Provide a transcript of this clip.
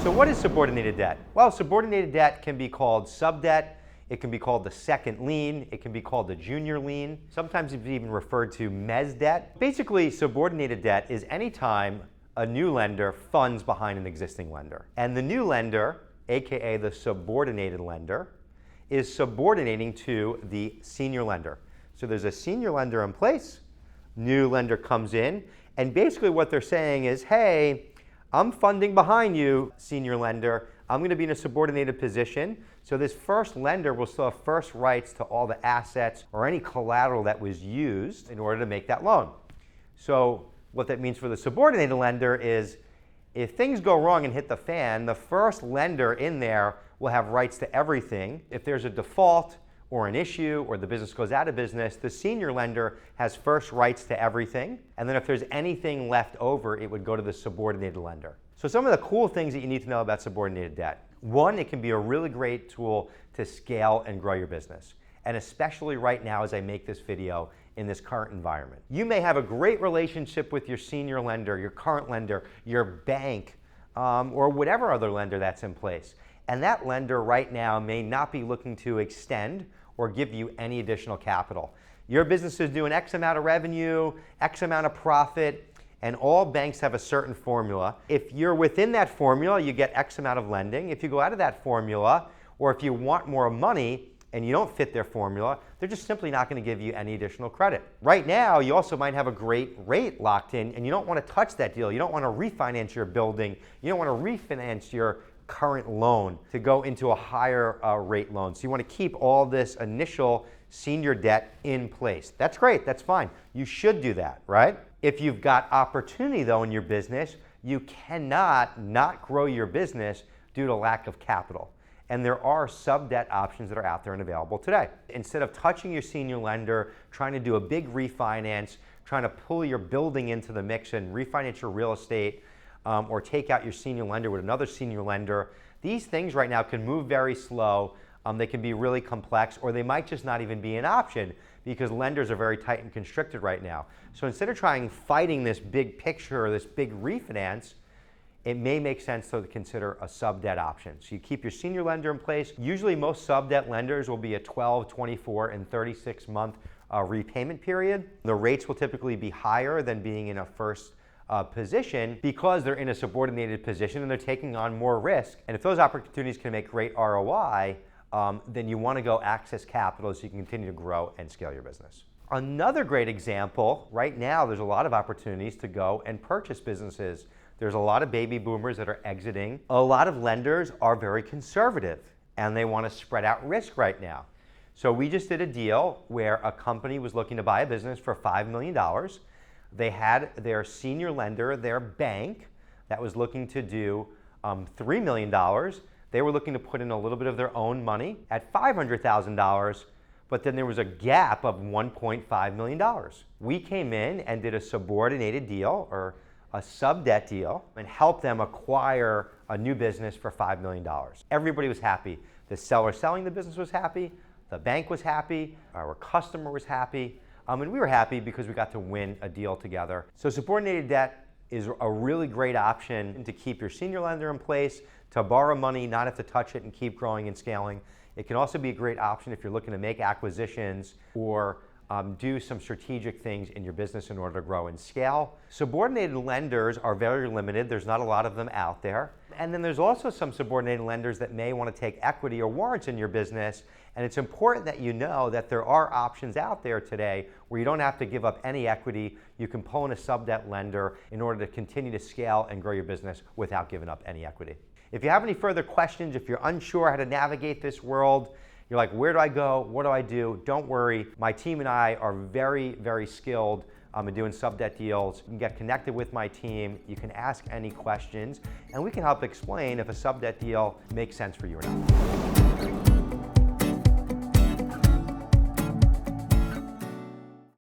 So what is subordinated debt? Well, subordinated debt can be called sub-debt, it can be called the second lien, it can be called the junior lien. Sometimes it's even referred to mezz debt. Basically, subordinated debt is any time a new lender funds behind an existing lender. And the new lender, aka the subordinated lender, is subordinating to the senior lender. So there's a senior lender in place, new lender comes in, and basically what they're saying is, hey, I'm funding behind you, senior lender. I'm going to be in a subordinated position. So this first lender will still have first rights to all the assets or any collateral that was used in order to make that loan. So what that means for the subordinated lender is if things go wrong and hit the fan, the first lender in there will have rights to everything. If there's a default or an issue or the business goes out of business, the senior lender has first rights to everything. And then if there's anything left over, it would go to the subordinated lender. So some of the cool things that you need to know about subordinated debt. One, it can be a really great tool to scale and grow your business. And especially right now as I make this video in this current environment. You may have a great relationship with your senior lender, your current lender, your bank, or whatever other lender that's in place. And that lender right now may not be looking to extend or give you any additional capital. Your business is doing X amount of revenue, X amount of profit, and all banks have a certain formula. If you're within that formula, you get X amount of lending. If you go out of that formula, or if you want more money and you don't fit their formula, they're just simply not going to give you any additional credit. Right now, you also might have a great rate locked in, and you don't want to touch that deal. You don't want to refinance your building. You don't want to refinance your current loan to go into a higher rate loan. So you want to keep all this initial senior debt in place. That's great, that's fine. You should do that, right? If you've got opportunity though in your business, you cannot not grow your business due to lack of capital. And there are sub-debt options that are out there and available today. Instead of touching your senior lender, trying to do a big refinance, trying to pull your building into the mix and refinance your real estate, or take out your senior lender with another senior lender. These things right now can move very slow. They can be really complex, or they might just not even be an option because lenders are very tight and constricted right now. So instead of fighting this big picture or this big refinance, it may make sense to consider a sub-debt option. So you keep your senior lender in place. Usually most sub-debt lenders will be a 12, 24, and 36-month repayment period. The rates will typically be higher than being in a first position because they're in a subordinated position and they're taking on more risk. And if those opportunities can make great ROI, then you want to go access capital so you can continue to grow and scale your business. Another great example, right now there's a lot of opportunities to go and purchase businesses. There's a lot of baby boomers that are exiting. A lot of lenders are very conservative and they want to spread out risk right now. So we just did a deal where a company was looking to buy a business for $5 million. They had their senior lender, their bank, that was looking to do $3 million. They were looking to put in a little bit of their own money at $500,000, but then there was a gap of $1.5 million. We came in and did a subordinated deal or a sub-debt deal and helped them acquire a new business for $5 million. Everybody was happy. The seller selling the business was happy, the bank was happy, our customer was happy. And we were happy because we got to win a deal together. So subordinated debt is a really great option to keep your senior lender in place, to borrow money, not have to touch it and keep growing and scaling. It can also be a great option if you're looking to make acquisitions or do some strategic things in your business in order to grow and scale. Subordinated lenders are very limited. There's not a lot of them out there. And then there's also some subordinated lenders that may want to take equity or warrants in your business. And it's important that you know that there are options out there today where you don't have to give up any equity. You can pull in a sub-debt lender in order to continue to scale and grow your business without giving up any equity. If you have any further questions, if you're unsure how to navigate this world, you're like, where do I go? What do I do? Don't worry. My team and I are very, very skilled in doing sub-debt deals. You can get connected with my team. You can ask any questions, and we can help explain if a sub-debt deal makes sense for you or not.